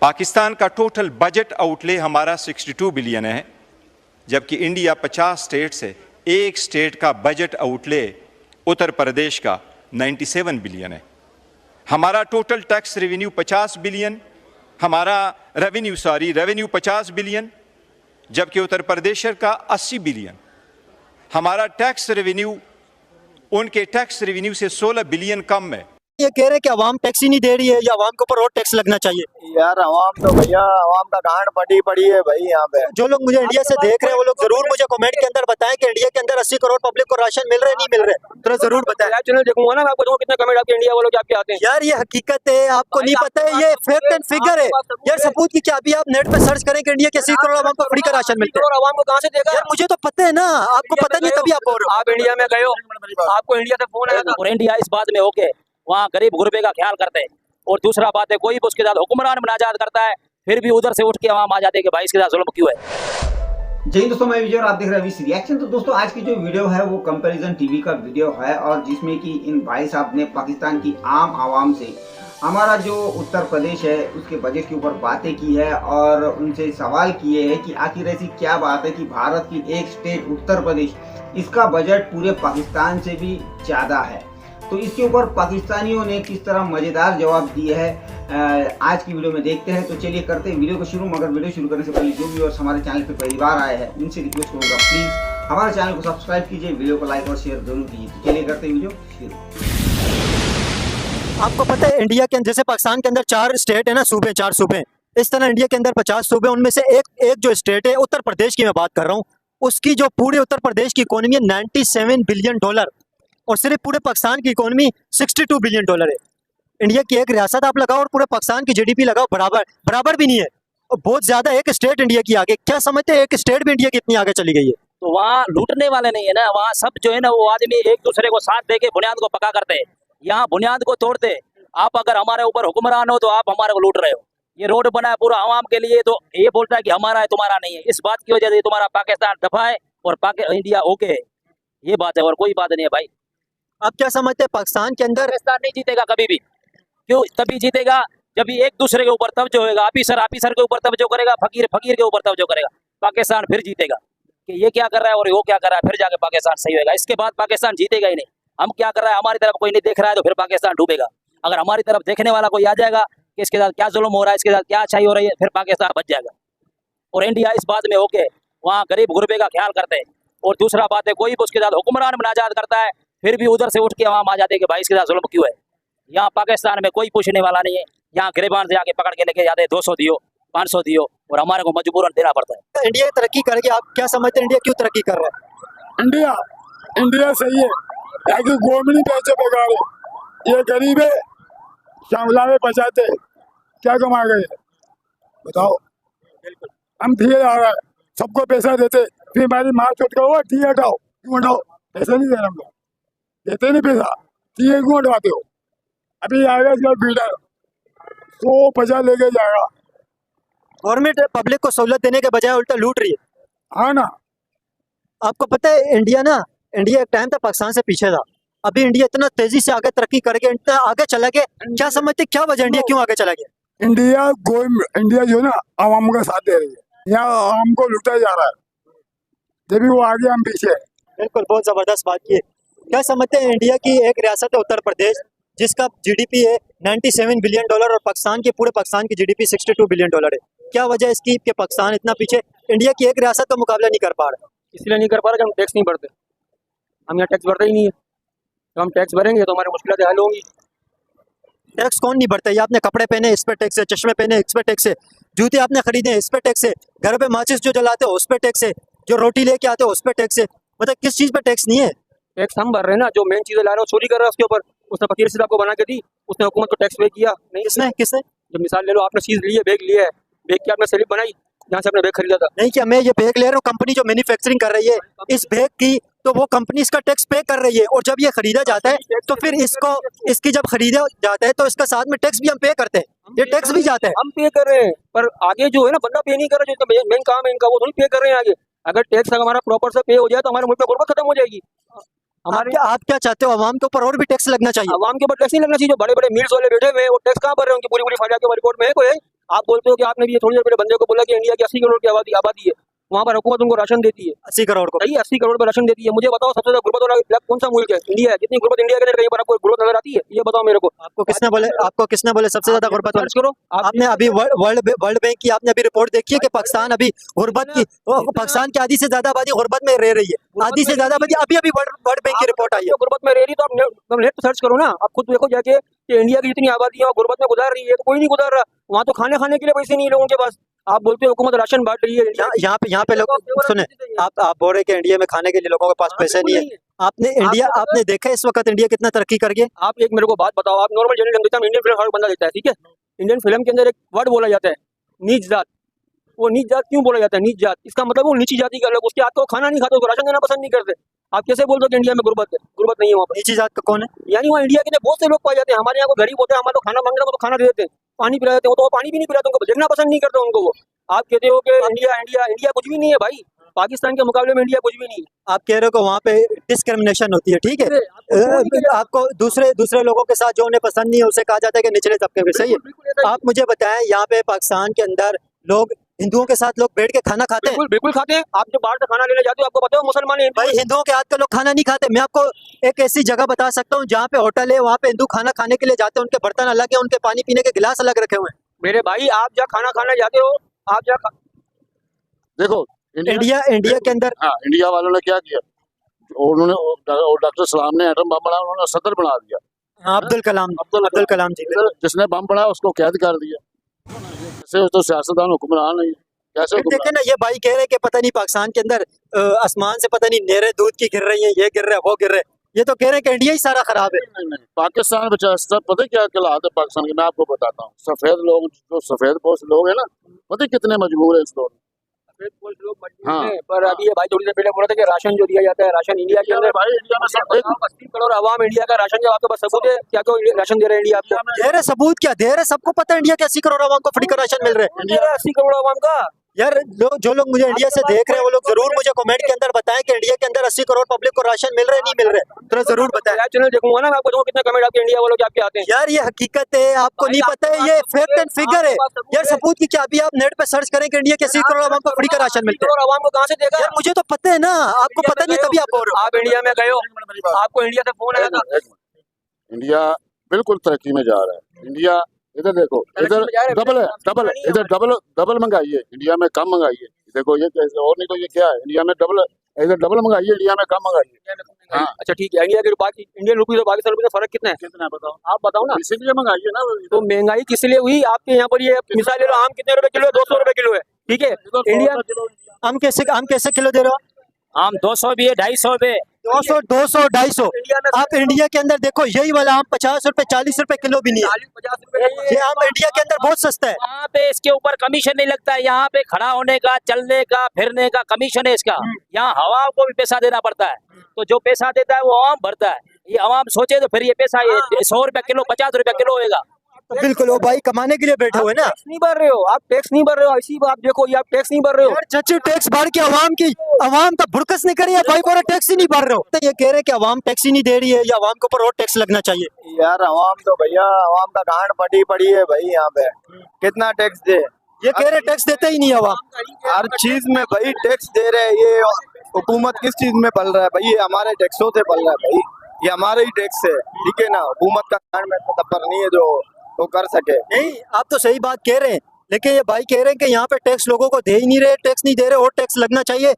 पाकिस्तान का total budget outlay हमारा 62 billion है, जबकि इंडिया 50 स्टेट से एक स्टेट का बजट आउटले उत्तर प्रदेश का 97 बिलियन है। हमारा टोटल टैक्स रेवेन्यू 50 बिलियन, हमारा रेवेन्यू 50 बिलियन, जबकि उत्तर प्रदेश का 80 बिलियन। हमारा टैक्स रेवेन्यू उनके टैक्स रेवेन्यू से 16 बिलियन कम है। ये कह रहे हैं कि अवाम टैक्स ही नहीं दे रही है या अवाम के ऊपर और टैक्स लगना चाहिए। यार अवाम तो भैया अवाम का गांड पड़ी है भाई यहाँ पे। जो लोग मुझे इंडिया से देख रहे हैं वो लोग जरूर मुझे कमेंट के अंदर बताएं कि इंडिया के अंदर 80 करोड़ पब्लिक को राशन मिल रहे नहीं मिल रहे, तो जरूर बताएं। चैनल देखूंगा ना, आपको कितने कमेंट आपके इंडिया वालों के आपके आते हैं। यार ये हकीकत है, आपको नहीं पता है, ये फैक्ट एंड फिगर है यार, सबूत की। क्या अभी आप नेट पे सर्च करें कि इंडिया के 80 करोड़ अवाम को फ्री का राशन मिलता है? अवाम को कहाँ से देगा यार मुझे तो पता है ना, आपको पता नहीं तभी आप बोल रहे हो। आप इंडिया में गए हो, आपको इंडिया से फोन आया था और इंडिया इस बात में होके वहाँ गरीब गुरबे का ख्याल करते हैं। और दूसरा बात है, कोई भी उसके साथ हुक्मरान मुनाजात करता है, फिर भी उधर से उठ के वहाँ आ जाते हैं कि भाई इसके साथ जुल्म क्यों है। जय हिंद दोस्तों, मैं विजय और आप देख रहे हैं वीसी रिएक्शन। तो दोस्तों आज की जो वीडियो है वो कंपैरिजन टीवी का वीडियो है, और जिसमें कि इन भाई साहब ने पाकिस्तान की आम आवाम से हमारा जो उत्तर प्रदेश है उसके बजट के ऊपर बातें की है और उनसे सवाल किए हैं कि आखिर ऐसी क्या बात है कि भारत की एक स्टेट उत्तर प्रदेश, इसका बजट पूरे पाकिस्तान से भी ज़्यादा है। तो इसके ऊपर पाकिस्तानियों ने किस तरह मज़ेदार जवाब दिए हैं आज की वीडियो में देखते हैं। तो चलिए करते हैं वीडियो को शुरू। मगर वीडियो शुरू करने से पहले जो व्यूअर्स हमारे चैनल पर पहली बार आए हैं उनसे रिक्वेस्ट करूँगा, प्लीज़ हमारे चैनल को सब्सक्राइब कीजिए, वीडियो को लाइक और शेयर जरूर कीजिए। तो चलिए करते हैं वीडियो शुरू। आपको पता है इंडिया के जैसे पाकिस्तान के अंदर 4 स्टेट है ना, सूबे, 4 सूबे, इस तरह इंडिया के अंदर 50 सूबे, उनमें से एक जो स्टेट है उत्तर प्रदेश की मैं बात कर रहा हूँ, उसकी जो पूरे उत्तर प्रदेश की इकोनॉमी है 97 बिलियन डॉलर, और सिर्फ पूरे पाकिस्तान की इकोनॉमी 62 बिलियन डॉलर है। इंडिया की एक रियासत आप लगाओ और पूरे पाकिस्तान की जीडीपी लगाओ, बराबर भी नहीं है, और बहुत ज्यादा एक स्टेट इंडिया की आगे। क्या समझते हैं एक स्टेट भी इंडिया की इतनी आगे चली गई है? तो वहाँ लूटने वाले नहीं है ना, वहाँ सब जो है ना वो आदमी एक दूसरे को साथ दे के बुनियाद को पका करते हैं। यहाँ बुनियाद को तोड़ते। आप अगर हमारे ऊपर हुक्मरान हो तो आप हमारे को लूट रहे हो। ये रोड बना है पूरा आवाम के लिए, तो ये बोलता है कि हमारा है तुम्हारा नहीं है। इस बात की वजह से तुम्हारा पाकिस्तान दफा है और इंडिया ओके है, ये बात है और कोई बात नहीं है भाई। आप क्या समझते हैं पाकिस्तान के अंदर पाकिस्तान नहीं जीतेगा कभी भी। क्यों? तभी जीतेगा जब ये एक दूसरे के ऊपर तवज्जो होगा, ऑफिसर के ऊपर तवज्जो करेगा, फकीर के ऊपर तवज्जो करेगा, पाकिस्तान फिर जीतेगा कि ये क्या कर रहा है और वो क्या कर रहा है, फिर जाके पाकिस्तान सही होगा। इसके बाद पाकिस्तान जीतेगा ही नहीं। हम क्या कर रहा है, हमारी तरफ कोई नहीं देख रहा है तो फिर पाकिस्तान डूबेगा। अगर हमारी तरफ देखने वाला कोई आ जाएगा कि इसके साथ क्या जुल्म हो रहा है, इसके साथ क्या अच्छाई हो रही है, फिर पाकिस्तान बच जाएगा। और इंडिया इस बात में होके वहाँ गरीब गुरबे का ख्याल करते हैं। और दूसरा बात है, कोई भी उसके साथ हुक्मरान मुनाजात करता है, फिर भी उधर से उठ के वहाँ आ जाते हैं कि भाई इसके साथ जुल्म क्यों है। यहाँ पाकिस्तान में कोई पूछने वाला नहीं है। यहाँ गिरबान से आके पकड़ के लेके जाते हैं, 200 दियो, 500 दियो, और हमारे को मजबूरन देना पड़ता है। इंडिया तरक्की करेगी? आप क्या समझते हैं इंडिया क्यों तरक्की कर रहा है? इंडिया सही है, ताकि गवर्नमेंट पैसे बेकार है। ये गरीब है, श्यामला में बचाते क्या कमा गए बताओ। हम थिए आ रहा है, सबको पैसा देते, फिर हमारी मार चोट का हुआ ठीक हटाओ, क्यों हटाओ? पैसा नहीं देना, हम लोग देते नहीं पैसा, ठीक क्यों हटवाते हो? अभी आएगा इसका बिल्डर 150 लेके जाएगा। गवर्नमेंट पब्लिक को सहूलत देने के बजाय उल्टा लूट रही है। हाँ ना। आपको पता है इंडिया एक टाइम था पाकिस्तान से पीछे था, अभी इंडिया इतना तेजी से आगे तरक्की करके इतना आगे चला गया। क्या समझते, क्या वजह इंडिया क्यों आगे चला गया? इंडिया जो है ना आवाम का साथ दे रही है, यहाँ आवाम को लुटा जा रहा है, जब भी वो आगे हम पीछे। बिल्कुल, बहुत जबरदस्त बात की है। क्या समझते हैं इंडिया की एक रियासत है उत्तर प्रदेश, जिसका जीडीपी है 97 बिलियन डॉलर, और पूरे पाकिस्तान की जीडीपी 62 बिलियन डॉलर है। क्या वजह है इसकी कि पाकिस्तान इतना पीछे इंडिया की एक रियासत का मुकाबला नहीं कर पा रहा? इसलिए नहीं कर पा रहा कि हम टैक्स नहीं भरते। हम यहाँ टैक्स भरते ही नहीं है, तो हम टैक्स भरेंगे तो हमारी मुश्किलें हल होंगी। टैक्स कौन नहीं भरता? ये आपने कपड़े पहने इस पर टैक्स है, चश्मे पहने इस पर टैक्स है, जूते आपने खरीदे इस पर टैक्स है, घर पे माचिस जो जलाते हो उस पर टैक्स है, जो रोटी लेके आते हो उस पर टैक्स है। मतलब किस चीज पर टैक्स नहीं है? टैक्स हम भर रहे हैं ना, जो मेन चीजें ला रहे हो चोरी कर रहा है उसके ऊपर। उसने फकीर से आपको बना के दी, उसने हुकूमत को टैक्स पे किया नहीं। किसने? जब मिसाल ले लो, आपने चीज ली है, बैग लिया है, बैग की आपने स्लिप बनाई जहाँ से आपने बैग खरीदा था। नहीं, क्या मैं ये बैग ले रहा हूँ, कंपनी जो मैन्युफैक्चरिंग कर रही है इस बैग की, तो वो कंपनी इसका टैक्स पे कर रही है, और जब ये खरीदा जाता है तो फिर इसकी जब खरीदा जाता है तो इसका साथ में टैक्स भी हम पे करते हैं। ये टैक्स भी जाता है, हम पे कर रहे हैं, पर आगे जो है ना बंदा पे नहीं कर रहा, जो मेन काम है इनका, वो थोड़ी पे कर रहे हैं आगे। अगर टैक्स हमारा प्रॉपर से पे हो जाए तो हमारे मुल्क में गुर्बत खत्म हो जाएगी। आप क्या चाहते हो, अवाम के ऊपर और भी टैक्स लगना चाहिए? अवाम के ऊपर टैक्स नहीं लगना चाहिए। जो बड़े बड़े मिल्स वाले बैठे हुए हैं वो टैक्स कहाँ भर रहे हैं? उनकी पूरी फाइल के रिपोर्ट में है कोई? आप बोलते हो कि आपने भी ये थोड़ी देर पहले बंदे को बोला कि इंडिया की 80 करोड़ की आबादी है, वहाँ पर हुकूमत उनको राशन देती है, 80 करोड़ को। सही 80 करोड़ पर राशन देती है। मुझे बताओ सबसे ज्यादा गुर्बत वाला कौन सा मुल्क है? इंडिया है। जितनी गुर्बत इंडिया के अंदर कहीं पर आपको गुर्बत नजर आती है? ये बताओ मेरे को। आपको किसने बोले सबसे ज्यादा गुर्बत वाला? सर्च करो आपने अभी वर्ल्ड बैंक की आपने अभी रिपोर्ट देखी है कि पाकिस्तान अभी गुर्बत की पाकिस्तान की आधी से ज्यादा आबादी गुर्बत में रह रही है, आधी से ज्यादा आबादी अभी वर्ल्ड बैंक की रिपोर्ट आई है। गुर्बत में रह रही तो आप नेट सर्च करो ना, आप खुद देखो जाके कि इंडिया की जितनी आबादी है गुर्बत में गुजार रही है, तो कोई नहीं गुजार रहा। वहाँ तो खाने के लिए पैसे नहीं है लोगों के पास। आप बोलते हो हुकूमत राशन बांट रही है। यहाँ पे लोग सुने, आप बोल रहे कि इंडिया में खाने के लिए लोगों के पास पैसे नहीं है। आपने देखा इस वक्त इंडिया कितना तरक्की कर गया? आप एक मेरे को बात बताओ, आप नॉर्मल जनरल देखते हैं, इंडियन फिल्म हर बंदा देखता है, ठीक है? इंडियन फिल्म के अंदर एक वर्ड बोला जाता है नीच जात। वो नीच जात क्यों बोला जाता है? नीच जात इसका मतलब वो नीची जाति का लोग, उसके हाथ को खाना नहीं खाते, उसको राशन देना पसंद नहीं करते। आप कैसे बोल दो कि इंडिया में गुर्बत है? गुर्बत नहीं है वहाँ पर। नीची जात का कौन है? यानी वहाँ इंडिया के अंदर बहुत से लोग पाए जाते हैं। हमारे यहाँ को गरीब होते हैं, हमारे तो खाना मांग रहे हैं तो खाना दे देते हैं, पानी पिला देते हैं, वो तो पानी भी नहीं पिलाते, उनको देखना पसंद नहीं करते उनको। वो आप कहते हो कि इंडिया कुछ भी नहीं है भाई, पाकिस्तान के मुकाबले में इंडिया कुछ भी नहीं है। आप कह रहे हो कि वहाँ पे डिस्क्रिमिनेशन होती है, ठीक है? आपको दूसरे लोगों के साथ जो उन्हें पसंद नहीं है उसे कहा जाता है कि निचले तबके के, सही है? आप मुझे बताएं, यहाँ पे पाकिस्तान के अंदर लोग हिंदुओं के साथ लोग बैठ के खाना खाते हैं? बिल्कुल खाते हैं। आप जो बाहर से खाना लेने जाते हो, आपको पता है मुसलमान है भाई हिंदुओं के हाथ का लोग खाना नहीं खाते। मैं आपको एक ऐसी जगह बता सकता हूँ जहाँ पे होटल है, वहाँ पे हिंदू खाना खाने के लिए जाते हैं, उनके बर्तन अलग है, उनके पानी पीने के गिलास अलग रखे हुए हैं। मेरे भाई आप जहाँ खाना खाने जाते हो, आप जहाँ देखो इंडिया के अंदर इंडिया वालों ने क्या किया, उन्होंने डॉक्टर सलाम ने एटम बम बनाया, उन्होंने सदर बना दिया। अब्दुल कलाम जी, जिसने बम बनाया उसको कैद कर दिया। कैसे तो सियासतदान हुक्मरान नहीं, कैसे देखे ना, ये भाई कह रहे हैं कि पता नहीं पाकिस्तान के अंदर आसमान से पता नहीं नहरें दूध की गिर रही हैं, ये गिर रहा है वो गिर रहा है। ये तो कह रहे हैं कि इंडिया ही सारा खराब है। नहीं, पाकिस्तान बचा सब पता है क्या हालात है पाकिस्तान के, मैं आपको बताता हूँ। सफेद लोग, जो सफेद पोस्ट लोग है ना, पता है कितने मजबूर है इस दौर में। हाँ। पर अभी ये भाई थोड़ी देर पहले बोला था कि राशन जो दिया जाता है, राशन इंडिया के अंदर भाई इंडिया में सब 80 करोड़ आवाम इंडिया का राशन, जब आपके पास सबूत है क्या राशन दे रहे हैं इंडिया आपको? दे रहे सबूत क्या दे रहे? सबको पता है इंडिया के 80 करोड़ आवाम को फ्री का राशन मिल रहा है। इंडिया 80 करोड़ आवाम का यार जो लोग मुझे इंडिया से देख रहे हैं वो लोग जरूर मुझे कमेंट के अंदर बताएं कि इंडिया के अंदर 80 करोड़ पब्लिक को राशन मिल रहा है नहीं मिल रहा है, तो जरूर बताएं। चैनल देखूंगा ना, मैं आपको कितने कमेंट आपके इंडिया वालों के आपके आते हैं। यार ये हकीकत है, आपको नहीं पता है, ये फैक्ट एंड फिगर है। यार सबूत की क्या? अभी आप नेट पे सर्च करें कि इंडिया के 80 करोड़ आवाम को फ्री का राशन मिलता है। आवाम को कहाँ से देगा? यार मुझे तो पता है ना, आपको पता नहीं तभी आप बोल रहे हो। आप इंडिया में गए हो, आपको इंडिया से फोन आया था? इंडिया बिल्कुल तरक्की में जा रहा है। इंडिया इधर देखो, इधर डबल है, इधर डबल महंगाई है, इंडिया में कम महंगाई है। देखो ये कैसे, और नहीं तो ये क्या है, इंडिया में डबल, इधर डबल महंगाई है, इंडिया में कम महंगाई है। हाँ अच्छा ठीक है, इंडिया के इंडियन रुपीज और पाकिस्तान रुपीज में फर्क कितना है? कितना बताओ, आप बताओ ना। इसीलिए महंगाई है ना। तो महंगाई किस लिए हुई आपके यहाँ पर? ये मिसाल ले लो, आम कितने रुपए किलो है? 200 रुपए किलो है, ठीक है? इंडिया हम कैसे किलो दे रहे हो? आम 200 भी है, 250 भी है। 200, 250। आप इंडिया के अंदर देखो, यही वाला आम 50 रुपए 40 रुपए किलो भी नहीं है। 50 रुपए ये आम इंडिया के अंदर बहुत सस्ता है। वहाँ पे इसके ऊपर कमीशन नहीं लगता है, यहाँ पे खड़ा होने का, चलने का, फिरने का कमीशन है इसका। यहाँ हवा को भी पैसा देना पड़ता है, तो जो पैसा देता है वो आवाम भरता है। ये आवाम सोचे तो फिर ये पैसा ये 100 रुपया किलो 50 रुपया किलो होगा। तो बिल्कुल वो भाई कमाने के लिए बैठे हुए ना। टैक्स नहीं भर रहे हो आप, टैक्स नहीं भर रहे हो। ऐसी बात देखो, ये आप टैक्स नहीं भर रहे हो। यार चाचू टैक्स भर के अवाम का भुरकस नहीं करे, भाई बोरा टैक्स ही नहीं भर रहे हो। तो ये कह रहे हैं कि अवाम टैक्स ही नहीं दे रही है, या अवाम के ऊपर और टैक्स लगना चाहिए। यार अवाम तो भैया, अवाम का गांड पड़ी है भाई, यहाँ पे कितना टैक्स दे। ये कह रहे टैक्स देते ही नहीं अवाम। हर चीज में भाई टैक्स दे रहे हैं। ये हुकूमत किस चीज में पल रहा है भाई? ये हमारे टैक्सों से पल रहा है भाई, ये हमारे ही टैक्स है, ठीक है ना? हुकूमत का गांड में तब्बर नहीं है जो वो कर सके। नहीं आप तो सही बात कह रहे हैं, लेकिन ये भाई कह रहे हैं कि यहाँ पे टैक्स लोगों को दे ही नहीं रहे, टैक्स नहीं दे रहे और टैक्स लगना चाहिए।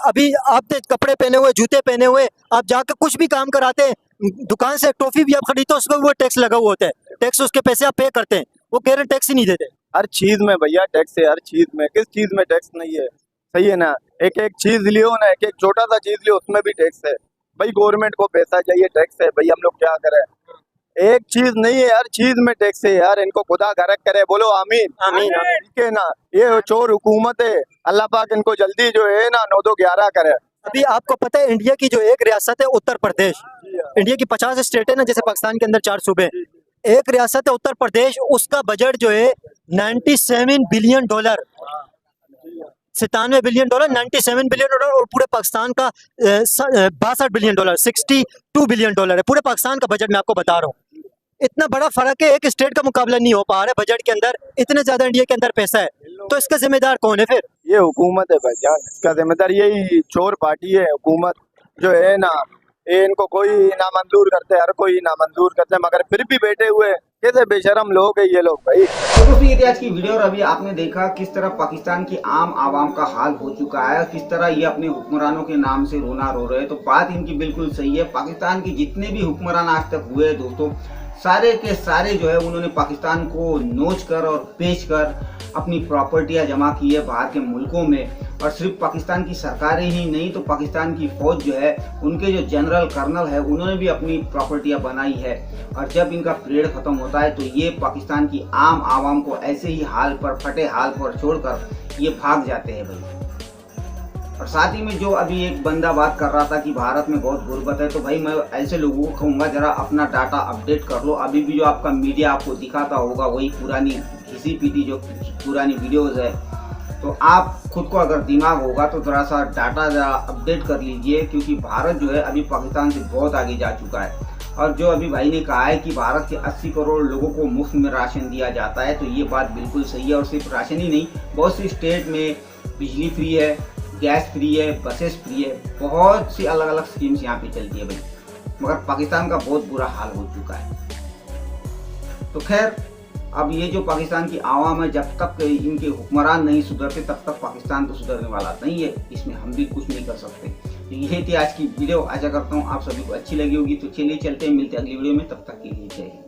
अभी आपने कपड़े पहने हुए, जूते पहने हुए, आप जाकर कुछ भी काम कराते हैं, दुकान से टॉफी भी आप खरीदते हो, उसमें वो टैक्स लगा हुआ होता है, टैक्स उसके पैसे आप पे करते हैं। वो कह रहे हैं टैक्स ही नहीं देते। हर चीज में भैया टैक्स है, हर चीज में। किस चीज में टैक्स नहीं है? सही है ना? एक एक चीज लियो ना, एक एक छोटा सा चीज लियो, उसमें भी टैक्स है भाई। गवर्नमेंट को पैसा चाहिए, टैक्स है भाई। हम लोग क्या करें? एक चीज नहीं है, हर चीज में टैक्स है यार। इनको खुदा गरक करे, बोलो आमीन आमीन। ठीक है ना? ये चोर हुकूमत है, अल्लाह पाक इनको जल्दी जो है ना 9-2-11 करे। अभी आपको पता है इंडिया की जो एक रियासत है उत्तर प्रदेश, इंडिया की 50 स्टेट है ना, जैसे पाकिस्तान के अंदर 4 सूबे, एक रियासत है उत्तर प्रदेश, उसका बजट जो है $97 billion, 97 billion dollar, 97 billion dollar. और पूरे पाकिस्तान का 62 बिलियन डॉलर, 62 बिलियन डॉलर है पूरे पाकिस्तान का बजट। मैं आपको बता रहा हूँ इतना बड़ा फर्क है, एक स्टेट का मुकाबला नहीं हो पा रहा है बजट के अंदर, इतने ज्यादा इंडिया के अंदर पैसा है, तो इसका जिम्मेदार कौन है फिर? ये हुकूमत है भाईजान, इसका जिम्मेदार यही चोर पार्टी है हुकूमत जो है ना, ये इनको कोई ना मंजूर करते, हर कोई ना मंजूर करते, मगर फिर भी बैठे हुए कैसे बेशरम लोग है ये लोग भाई। तो दोस्तों ये थी आज की वीडियो और अभी आपने देखा किस तरह पाकिस्तान की आम आवाम का हाल हो चुका है, किस तरह ये अपने हुक्मरानों के नाम से रोना रो रहे हैं। तो बात इनकी बिल्कुल सही है, पाकिस्तान के जितने भी हुक्मरान आज तक हुए हैं दोस्तों, सारे के सारे जो है उन्होंने पाकिस्तान को नोच कर और बेच कर अपनी प्रॉपर्टियां जमा की है बाहर के मुल्कों में। और सिर्फ पाकिस्तान की सरकारें ही नहीं तो पाकिस्तान की फौज जो है, उनके जो जनरल कर्नल है, उन्होंने भी अपनी प्रॉपर्टियां बनाई है। और जब इनका पीरियड खत्म होता है तो ये पाकिस्तान की आम आवाम को ऐसे ही हाल पर, फटे हाल पर छोड़कर ये भाग जाते हैं भाई। और साथ ही में जो अभी एक बंदा बात कर रहा था कि भारत में बहुत गुर्बत है, तो भाई मैं ऐसे लोगों को कहूँगा जरा अपना डाटा अपडेट कर लो। अभी भी जो आपका मीडिया आपको दिखाता होगा वही पुरानी घिसी पीटी जो पुरानी वीडियोज़ है, तो आप खुद को अगर दिमाग होगा तो थोड़ा सा डाटा जरा अपडेट कर लीजिए, क्योंकि भारत जो है अभी पाकिस्तान से बहुत आगे जा चुका है। और जो अभी भाई ने कहा है कि भारत के 80 करोड़ लोगों को मुफ्त में राशन दिया जाता है, तो ये बात बिल्कुल सही है। और सिर्फ राशन ही नहीं, बहुत सी स्टेट में बिजली फ्री है, गैस फ्री है, बसेस फ्री है, बहुत सी अलग अलग स्कीम्स यहाँ पे चलती है भाई। मगर पाकिस्तान का बहुत बुरा हाल हो चुका है। तो खैर अब ये जो पाकिस्तान की आवाम है, जब तक इनके हुक्मरान नहीं सुधरते तब तक पाकिस्तान तो सुधरने वाला नहीं है, इसमें हम भी कुछ नहीं कर सकते। तो यही थी आज की वीडियो, आशा करता हूँ आप सभी को अच्छी लगी होगी। तो चलिए चलते हैं, मिलते हैं अगली वीडियो में, तब तक के लिए जय हिंद।